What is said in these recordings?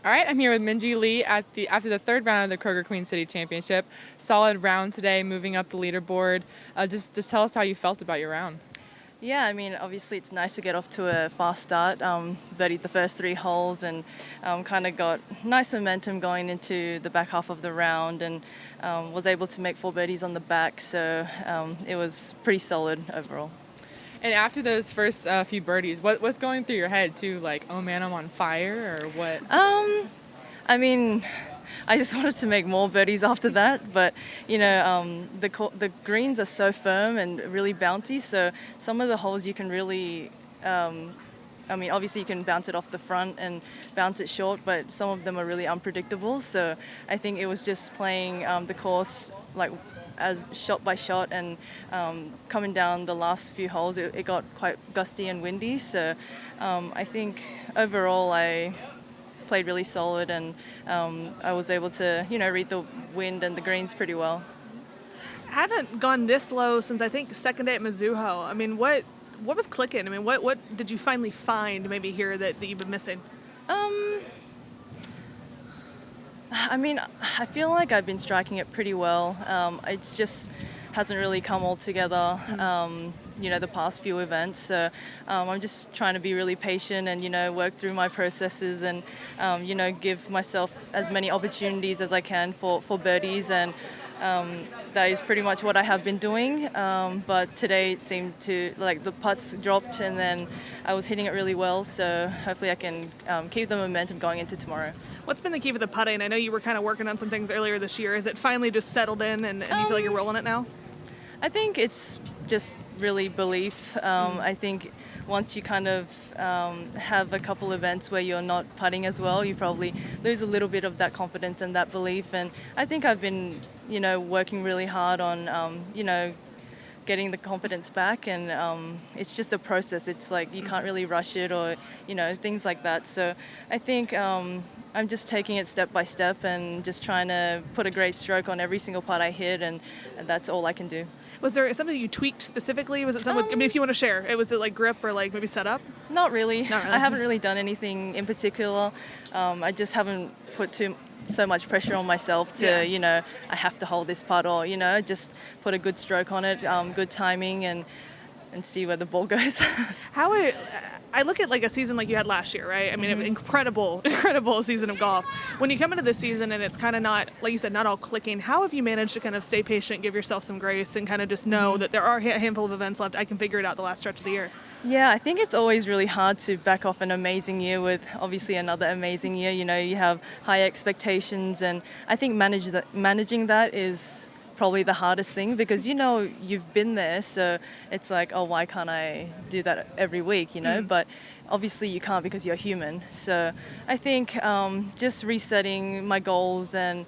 All right, I'm here with Minjee Lee after the third round of the Kroger Queen City Championship. Solid round today, moving up the leaderboard. Just tell us how you felt about your round. Yeah, I mean, obviously it's nice to get off to a fast start. Birdied the first 3 holes and kind of got nice momentum going into the back half of the round and was able to make 4 birdies on the back. So it was pretty solid overall. And after those first few birdies, what's going through your head too? Like, oh man, I'm on fire, or what? I mean, I just wanted to make more birdies after that, but the greens are so firm and really bouncy, so some of the holes you can really, obviously you can bounce it off the front and bounce it short, but some of them are really unpredictable, so I think it was just playing the course like as shot by shot, and coming down the last few holes, it got quite gusty and windy, so I think overall I played really solid, and I was able to, read the wind and the greens pretty well. I haven't gone this low since I think second day at Mizuho. I mean, what was clicking? I mean, what did you finally find maybe here that you've been missing? I feel like I've been striking it pretty well. It's just hasn't really come all together, the past few events. So I'm just trying to be really patient and, work through my processes and, give myself as many opportunities as I can for birdies. And that is pretty much what I have been doing. But today it seemed to, like, the putts dropped and then I was hitting it really well. So hopefully I can keep the momentum going into tomorrow. What's been the key for the putting? I know you were kind of working on some things earlier this year. Is it finally just settled in and you feel like you're rolling it now? I think it's just really belief. I think once you kind of have a couple events where you're not putting as well, you probably lose a little bit of that confidence and that belief. And I think I've been, working really hard on, getting the confidence back. And it's just a process. It's like you can't really rush it or, things like that. So I think I'm just taking it step by step and just trying to put a great stroke on every single putt I hit, and that's all I can do. Was there something you tweaked specifically? Was it something, if you want to share, was it like grip or like maybe setup? Not really. I haven't really done anything in particular. I just haven't put so much pressure on myself to, I have to hold this putt or, just put a good stroke on it, good timing and see where the ball goes. I look at like a season like you had last year, right? I mean, incredible season of golf. When you come into this season and it's kind of not, like you said, not all clicking, how have you managed to kind of stay patient, give yourself some grace, and kind of just know that there are a handful of events left, I can figure it out the last stretch of the year? Yeah, I think it's always really hard to back off an amazing year with obviously another amazing year. You have high expectations, and I think managing that is probably the hardest thing, because you've been there, so it's like, oh, why can't I do that every week, but obviously you can't because you're human. So I think just resetting my goals and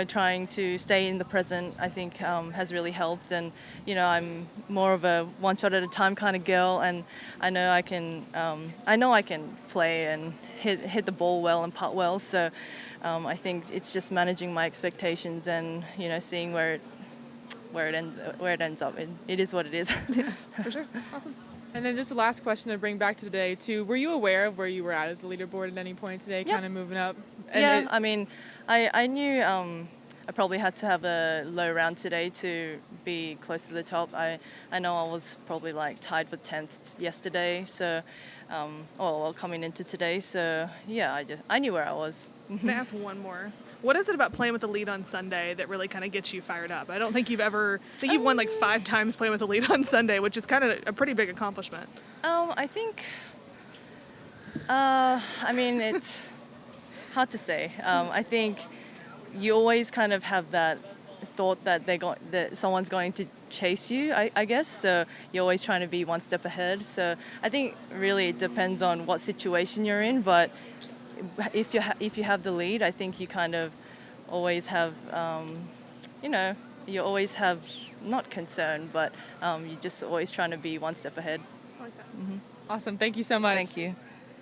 trying to stay in the present, I think has really helped. And I'm more of a one shot at a time kind of girl, and I know I can play and hit the ball well and putt well. So I think it's just managing my expectations and seeing where it ends up. It is what it is. Yeah, for sure. Awesome. And then just the last question to bring back to today too. Were you aware of where you were at the leaderboard at any point today, kind of moving up? And I knew I probably had to have a low round today to be close to the top. I know I was probably like tied for 10th yesterday, so coming into today. So yeah, I knew where I was. Can I ask one more? What is it about playing with the lead on Sunday that really kind of gets you fired up? I don't think you've you've won like 5 times playing with the lead on Sunday, which is kind of a pretty big accomplishment. I think, it's hard to say. I think you always kind of have that thought that that someone's going to chase you, I guess. So you're always trying to be one step ahead. So I think really it depends on what situation you're in, but if you have the lead, I think you kind of always have, you always have not concern, but you're just always trying to be one step ahead. I like that. Awesome. Thank you so much. Thank you.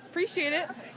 Appreciate it.